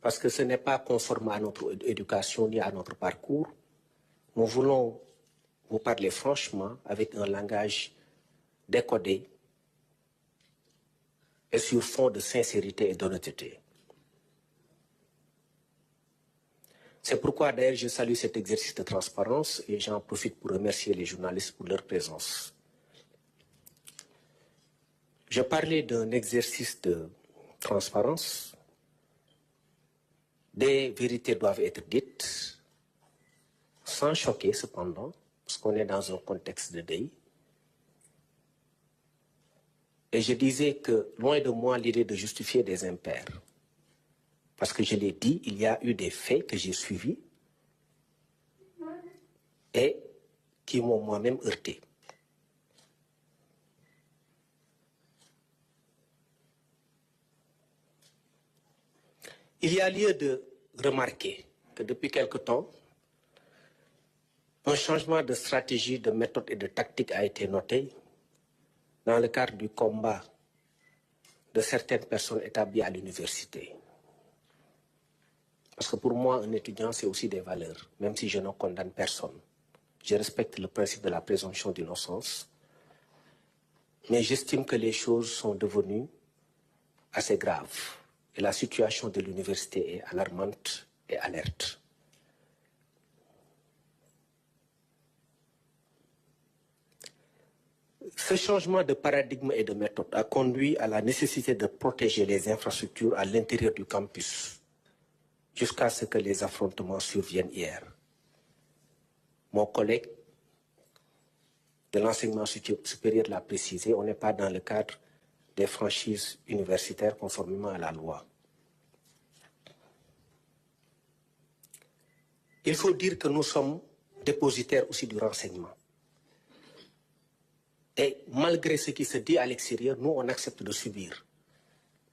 parce que ce n'est pas conforme à notre éducation ni à notre parcours. Nous voulons vous parler franchement avec un langage décodé et sur fond de sincérité et d'honnêteté. C'est pourquoi d'ailleurs je salue cet exercice de transparence et j'en profite pour remercier les journalistes pour leur présence. Je parlais d'un exercice de transparence. Des vérités doivent être dites, sans choquer cependant, parce qu'on est dans un contexte de deuil. Et je disais que, loin de moi l'idée de justifier des impairs, parce que je l'ai dit, il y a eu des faits que j'ai suivis et qui m'ont moi-même heurté. Il y a lieu de remarquer que depuis quelque temps, un changement de stratégie, de méthode et de tactique a été noté dans le cadre du combat de certaines personnes établies à l'université. Parce que pour moi, un étudiant, c'est aussi des valeurs, même si je ne condamne personne. Je respecte le principe de la présomption d'innocence, mais j'estime que les choses sont devenues assez graves. Et la situation de l'université est alarmante et alerte. Ce changement de paradigme et de méthode a conduit à la nécessité de protéger les infrastructures à l'intérieur du campus, jusqu'à ce que les affrontements surviennent hier. Mon collègue de l'enseignement supérieur l'a précisé, on n'est pas dans le cadre des franchises universitaires conformément à la loi. Il faut dire que nous sommes dépositaires aussi du renseignement. Et malgré ce qui se dit à l'extérieur, nous, on accepte de subir.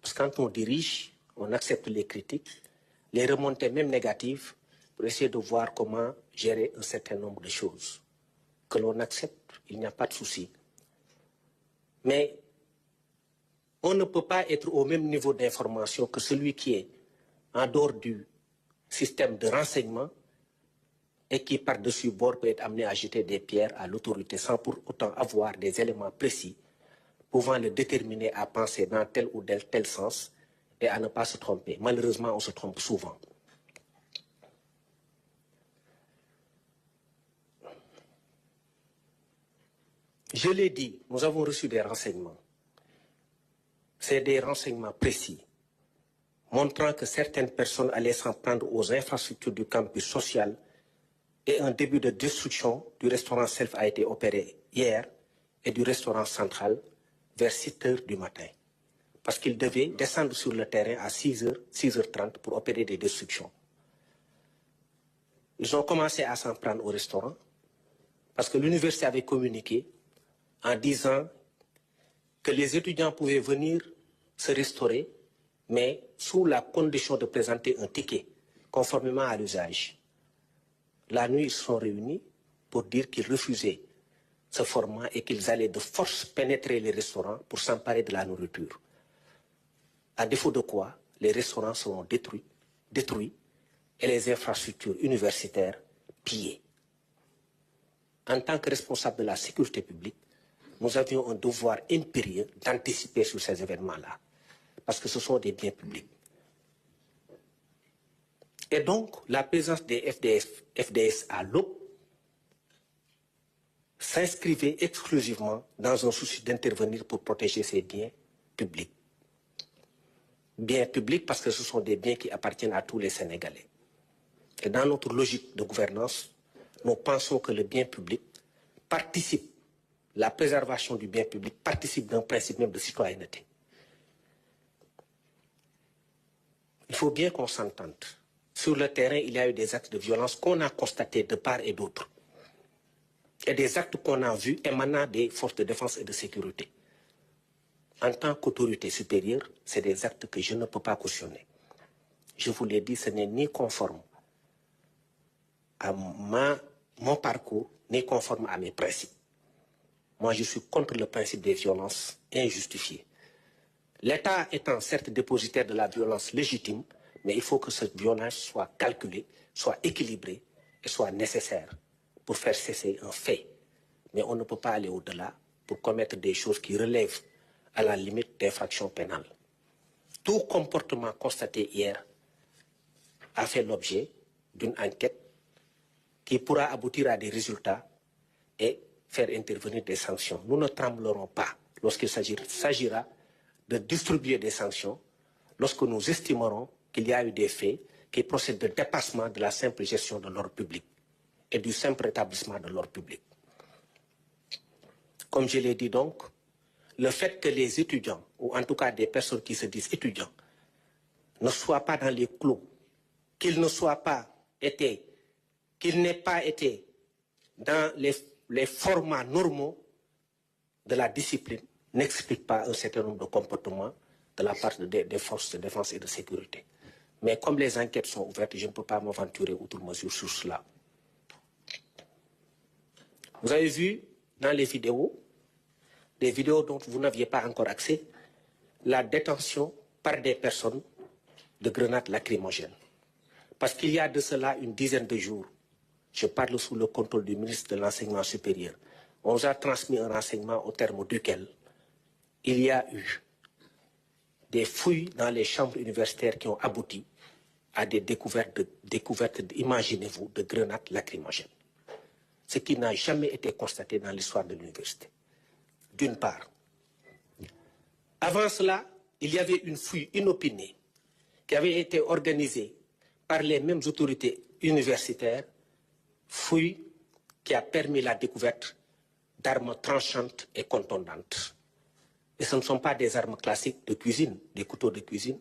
Parce que quand on dirige, on accepte les critiques, les remontées même négatives, pour essayer de voir comment gérer un certain nombre de choses. Que l'on accepte, il n'y a pas de souci. Mais on ne peut pas être au même niveau d'information que celui qui est en dehors du système de renseignement et qui, par-dessus bord, peut être amené à jeter des pierres à l'autorité sans pour autant avoir des éléments précis pouvant le déterminer à penser dans tel ou tel sens et à ne pas se tromper. Malheureusement, on se trompe souvent. Je l'ai dit, nous avons reçu des renseignements. C'est des renseignements précis, montrant que certaines personnes allaient s'en prendre aux infrastructures du campus social et un début de destruction du restaurant Self a été opéré hier et du restaurant central vers 6 heures du matin. Parce qu'ils devaient descendre sur le terrain à 6h, 6h30 pour opérer des destructions. Ils ont commencé à s'en prendre au restaurant parce que l'université avait communiqué en disant que les étudiants pouvaient venir se restaurer, mais sous la condition de présenter un ticket, conformément à l'usage. La nuit, ils se sont réunis pour dire qu'ils refusaient ce format et qu'ils allaient de force pénétrer les restaurants pour s'emparer de la nourriture. À défaut de quoi, les restaurants seront détruits et les infrastructures universitaires pillées. En tant que responsable de la sécurité publique, nous avions un devoir impérieux d'anticiper sur ces événements-là, parce que ce sont des biens publics. Et donc, la présence des FDS à l'aube s'inscrivait exclusivement dans un souci d'intervenir pour protéger ces biens publics. Biens publics parce que ce sont des biens qui appartiennent à tous les Sénégalais. Et dans notre logique de gouvernance, nous pensons que le bien public participe, la préservation du bien public participe d'un principe même de citoyenneté. Il faut bien qu'on s'entende. Sur le terrain, il y a eu des actes de violence qu'on a constatés de part et d'autre. Et des actes qu'on a vus émanant des forces de défense et de sécurité. En tant qu'autorité supérieure, c'est des actes que je ne peux pas cautionner. Je vous l'ai dit, ce n'est ni conforme à mon parcours, ni conforme à mes principes. Moi, je suis contre le principe des violences injustifiées. L'État étant certes dépositaire de la violence légitime, Mais il faut que cette violence soit calculée, soit équilibrée et soit nécessaire pour faire cesser un fait. Mais on ne peut pas aller au-delà pour commettre des choses qui relèvent à la limite d'infractions pénales. Tout comportement constaté hier a fait l'objet d'une enquête qui pourra aboutir à des résultats et faire intervenir des sanctions. Nous ne tremblerons pas lorsqu'il s'agira de distribuer des sanctions, lorsque nous estimerons qu'il y a eu des faits qui procèdent de dépassement de la simple gestion de l'ordre public et du simple rétablissement de l'ordre public. Comme je l'ai dit donc, le fait que les étudiants, ou en tout cas des personnes qui se disent étudiants, ne soient pas dans les clous, qu'ils n'aient pas été dans les formats normaux de la discipline, n'explique pas un certain nombre de comportements de la part des forces de défense et de sécurité. Mais comme les enquêtes sont ouvertes, je ne peux pas m'aventurer outre mesure sur cela. Vous avez vu dans les vidéos, des vidéos dont vous n'aviez pas encore accès, la détention par des personnes de grenades lacrymogènes. Parce qu'il y a de cela une dizaine de jours, je parle sous le contrôle du ministre de l'Enseignement supérieur, on nous a transmis un renseignement au terme duquel il y a eu des fouilles dans les chambres universitaires qui ont abouti à des découvertes, imaginez-vous, de grenades lacrymogènes. Ce qui n'a jamais été constaté dans l'histoire de l'université. D'une part. Avant cela, il y avait une fouille inopinée qui avait été organisée par les mêmes autorités universitaires, fouille qui a permis la découverte d'armes tranchantes et contondantes. Et ce ne sont pas des armes classiques de cuisine, des couteaux de cuisine.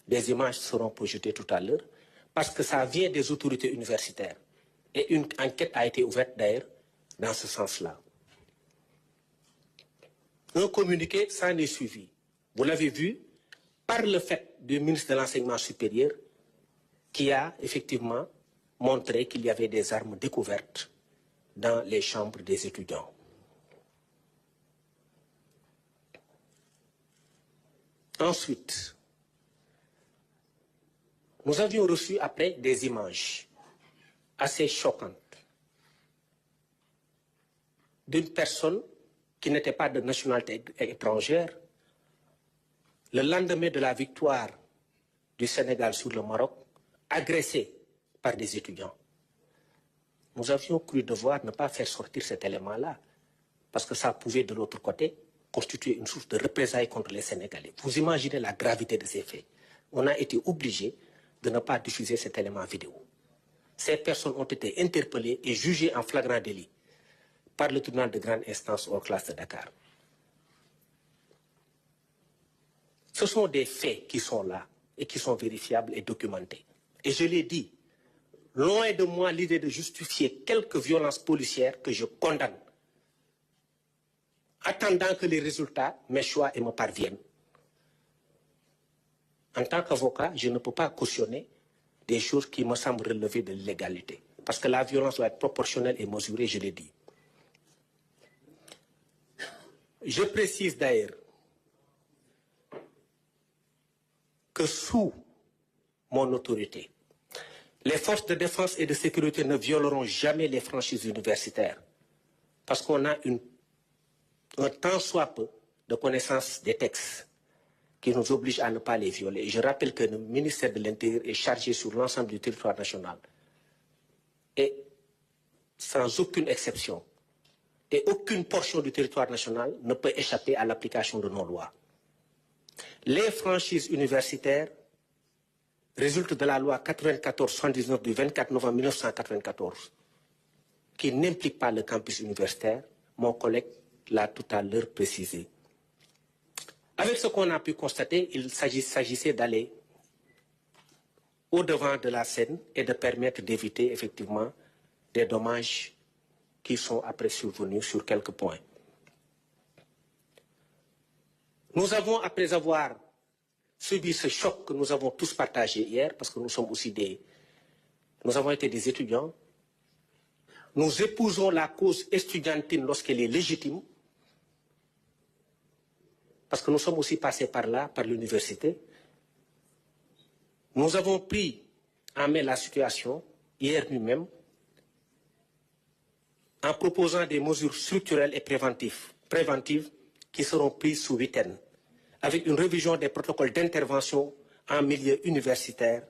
Des images seront projetées tout à l'heure, parce que ça vient des autorités universitaires. Et une enquête a été ouverte d'ailleurs dans ce sens-là. Un communiqué s'en est suivi. Vous l'avez vu, par le fait du ministre de l'Enseignement supérieur, qui a effectivement montré qu'il y avait des armes découvertes dans les chambres des étudiants. Ensuite, nous avions reçu après des images assez choquantes d'une personne qui n'était pas de nationalité étrangère, le lendemain de la victoire du Sénégal sur le Maroc, agressée par des étudiants. Nous avions cru devoir ne pas faire sortir cet élément-là, parce que ça pouvait de l'autre côté constituer une source de représailles contre les Sénégalais. Vous imaginez la gravité de ces faits. On a été obligé de ne pas diffuser cet élément vidéo. Ces personnes ont été interpellées et jugées en flagrant délit par le tribunal de grande instance hors classe de Dakar. Ce sont des faits qui sont là et qui sont vérifiables et documentés. Et je l'ai dit, loin de moi l'idée de justifier quelques violences policières que je condamne, attendant que les résultats m'échouent et me parviennent. En tant qu'avocat, je ne peux pas cautionner des choses qui me semblent relever de l'illégalité. Parce que la violence doit être proportionnelle et mesurée, je l'ai dit. Je précise d'ailleurs que sous mon autorité, les forces de défense et de sécurité ne violeront jamais les franchises universitaires. Parce qu'on a un tant soit peu de connaissance des textes qui nous obligent à ne pas les violer. Et je rappelle que le ministère de l'Intérieur est chargé sur l'ensemble du territoire national. Et sans aucune exception, et aucune portion du territoire national ne peut échapper à l'application de nos lois. Les franchises universitaires résultent de la loi 94-79 du 24 novembre 1994, qui n'implique pas le campus universitaire. Mon collègue l'a tout à l'heure précisé. Avec ce qu'on a pu constater, il s'agissait d'aller au-devant de la scène et de permettre d'éviter effectivement des dommages qui sont après survenus sur quelques points. Nous avons, après avoir subi ce choc que nous avons tous partagé hier, parce que nous sommes aussi nous avons été des étudiants, nous épousons la cause estudiantine lorsqu'elle est légitime, parce que nous sommes aussi passés par là, par l'université. Nous avons pris en main la situation hier nous-mêmes en proposant des mesures structurelles et préventives qui seront prises sous huitaine, avec une révision des protocoles d'intervention en milieu universitaire,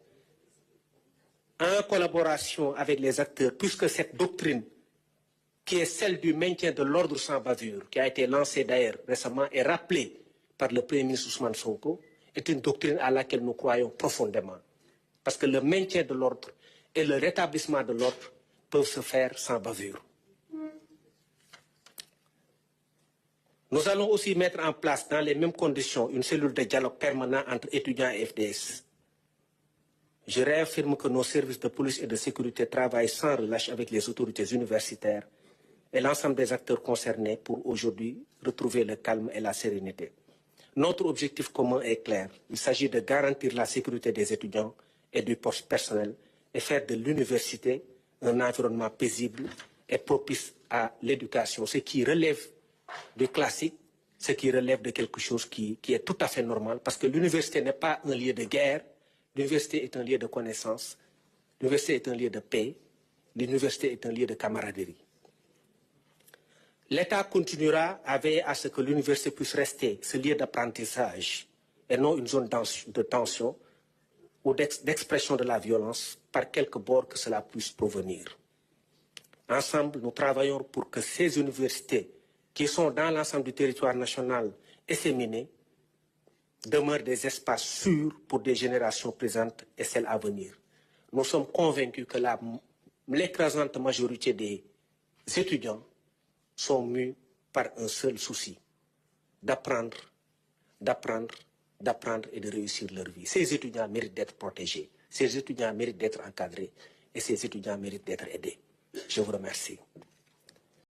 en collaboration avec les acteurs, puisque cette doctrine, qui est celle du maintien de l'ordre sans bavure, qui a été lancée d'ailleurs récemment et rappelée par le Premier ministre Ousmane Sonko, est une doctrine à laquelle nous croyons profondément. Parce que le maintien de l'ordre et le rétablissement de l'ordre peuvent se faire sans bavure. Nous allons aussi mettre en place dans les mêmes conditions une cellule de dialogue permanent entre étudiants et FDS. Je réaffirme que nos services de police et de sécurité travaillent sans relâche avec les autorités universitaires et l'ensemble des acteurs concernés pour aujourd'hui retrouver le calme et la sérénité. Notre objectif commun est clair. Il s'agit de garantir la sécurité des étudiants et du poste personnel et faire de l'université un environnement paisible et propice à l'éducation, ce qui relève du classique, ce qui relève de quelque chose qui est tout à fait normal, parce que l'université n'est pas un lieu de guerre, l'université est un lieu de connaissance, l'université est un lieu de paix, l'université est un lieu de camaraderie. L'État continuera à veiller à ce que l'université puisse rester ce lieu d'apprentissage et non une zone de tension ou d'expression de la violence par quelque bord que cela puisse provenir. Ensemble, nous travaillons pour que ces universités qui sont dans l'ensemble du territoire national disséminées demeurent des espaces sûrs pour des générations présentes et celles à venir. Nous sommes convaincus que l'écrasante majorité des étudiants sont mus par un seul souci, d'apprendre et de réussir leur vie. Ces étudiants méritent d'être protégés, ces étudiants méritent d'être encadrés et ces étudiants méritent d'être aidés. Je vous remercie.